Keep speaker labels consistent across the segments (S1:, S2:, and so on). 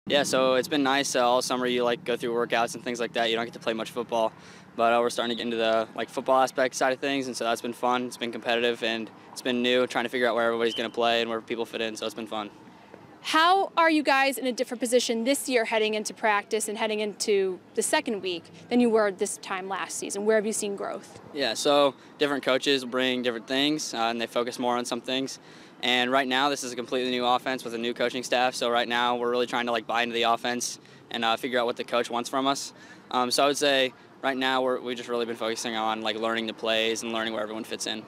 S1: Yeah, so it's been nice. All summer you go through workouts and things like that. You don't get to play much football, but we're starting to get into the football aspect side of things, and so that's been fun. It's been competitive and it's been new, trying to figure out where everybody's going to play and where people fit in. So it's been fun.
S2: How are you guys in a different position this year heading into practice and heading into the second week than you were this time last season? Where have you seen growth?
S1: Yeah, so different coaches bring different things, and they focus more on some things. And right now, this is a completely new offense with a new coaching staff. So right now, we're really trying to buy into the offense and figure out what the coach wants from us. So I would say right now we've just really been focusing on learning the plays and learning where everyone fits in.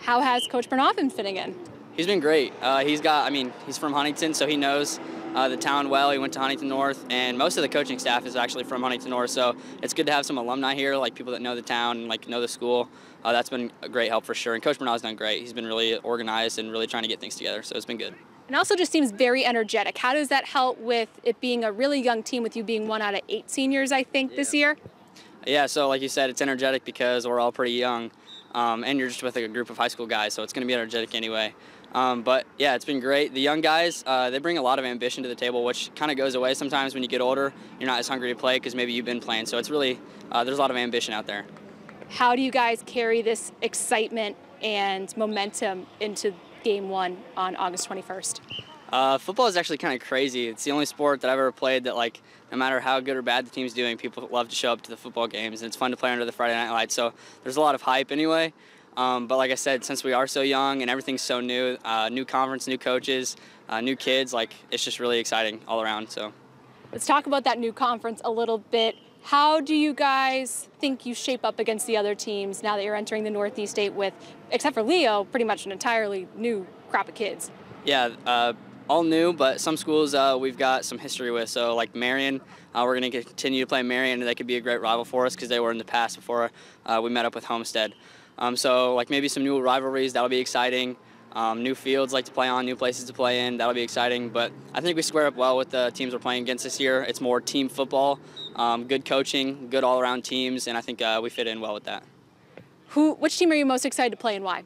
S2: How has Coach Bernhoff been fitting in?
S1: He's been great. He's from Huntington, so he knows the town well. He went to Huntington North, and most of the coaching staff is actually from Huntington North. So it's good to have some alumni here, people that know the town and know the school. That's been a great help for sure. And Coach Bernhoff's done great. He's been really organized and really trying to get things together. So it's been good.
S2: And also just seems very energetic. How does that help with it being a really young team, with you being 1 out of 8 seniors, I think, this year?
S1: Yeah, so like you said, it's energetic because we're all pretty young, and you're just with a group of high school guys, so it's going to be energetic anyway. But yeah, it's been great. The young guys, they bring a lot of ambition to the table, which kind of goes away sometimes when you get older. You're not as hungry to play because maybe you've been playing. So it's really, there's a lot of ambition out there.
S2: How do you guys carry this excitement and momentum into game 1 on August 21st?
S1: Football is actually kind of crazy. It's the only sport that I've ever played that no matter how good or bad the team's doing, people love to show up to the football games, and it's fun to play under the Friday night lights. So there's a lot of hype anyway. But like I said, since we are so young and everything's so new, new conference, new coaches, new kids, it's just really exciting all around. So
S2: let's talk about that new conference a little bit. How do you guys think you shape up against the other teams now that you're entering the Northeast 8 with, except for Leo, pretty much an entirely new crop of kids?
S1: Yeah, all new, but some schools we've got some history with. So like Marion, we're going to continue to play Marion, and they could be a great rival for us because they were in the past before we met up with Homestead. So maybe some new rivalries, that'll be exciting. New fields to play on, new places to play in, that'll be exciting. But I think we square up well with the teams we're playing against this year. It's more team football, good coaching, good all-around teams, and I think we fit in well with that.
S2: Which team are you most excited to play and why?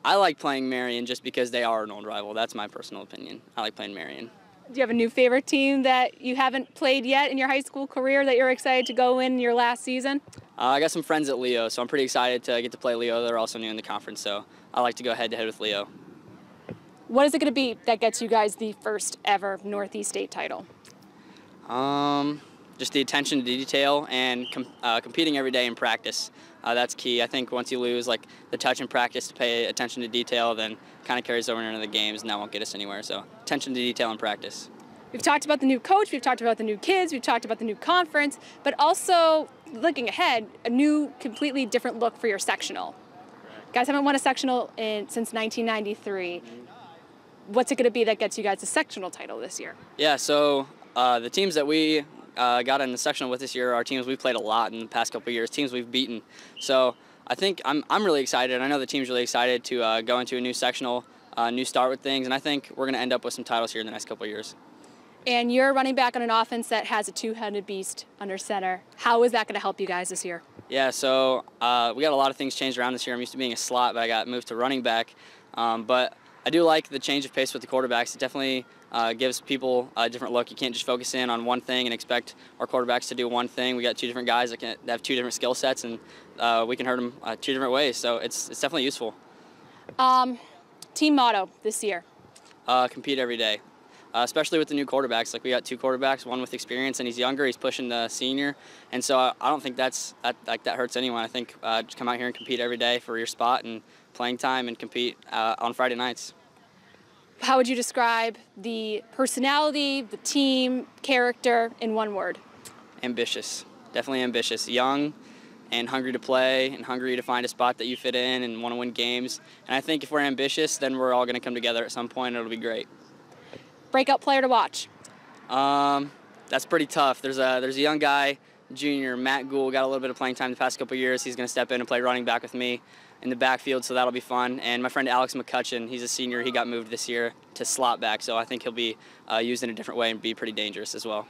S1: I like playing Marion just because they are an old rival. That's my personal opinion. I like playing Marion.
S2: Do you have a new favorite team that you haven't played yet in your high school career that you're excited to go in your last season?
S1: I got some friends at Leo, so I'm pretty excited to get to play Leo. They're also new in the conference, so I like to go head-to-head with Leo.
S2: What is it going to be that gets you guys the first ever Northeast 8 title?
S1: Just the attention to detail and competing every day in practice. That's key. I think once you lose the touch in practice to pay attention to detail, then kind of carries over into the games, and that won't get us anywhere. So attention to detail in practice.
S2: We've talked about the new coach, we've talked about the new kids, we've talked about the new conference, but also looking ahead, a new, completely different look for your sectional. Correct. Guys haven't won a sectional since 1993. What's it going to be that gets you guys a sectional title this year?
S1: Yeah, so the teams that we got in the sectional with this year are teams we've played a lot in the past couple of years, teams we've beaten. So I think I'm really excited. I know the team's really excited to go into a new sectional, new start with things, and I think we're going to end up with some titles here in the next couple of years.
S2: And you're running back on an offense that has a two-headed beast under center. How is that going to help you guys this year?
S1: Yeah, so we got a lot of things changed around this year. I'm used to being a slot, but I got moved to running back. But I do like the change of pace with the quarterbacks. It definitely gives people a different look. You can't just focus in on one thing and expect our quarterbacks to do one thing. We got 2 different guys that have 2 different skill sets, and we can hurt them 2 different ways. So it's definitely useful.
S2: Team motto this year?
S1: Compete every day. Especially with the new quarterbacks. We got 2 quarterbacks, one with experience, and he's younger. He's pushing the senior, and so I don't think that hurts anyone. I think just come out here and compete every day for your spot and playing time, and compete on Friday nights.
S2: How would you describe the personality, the team, character in one word?
S1: Ambitious. Definitely ambitious. Young and hungry to play and hungry to find a spot that you fit in and want to win games. And I think if we're ambitious, then we're all going to come together at some point, and it'll be great.
S2: Breakout player to watch?
S1: That's pretty tough. There's a young guy, junior, Matt Gould, got a little bit of playing time the past couple of years. He's going to step in and play running back with me in the backfield, so that'll be fun. And my friend Alex McCutcheon, he's a senior. He got moved this year to slot back, so I think he'll be used in a different way and be pretty dangerous as well.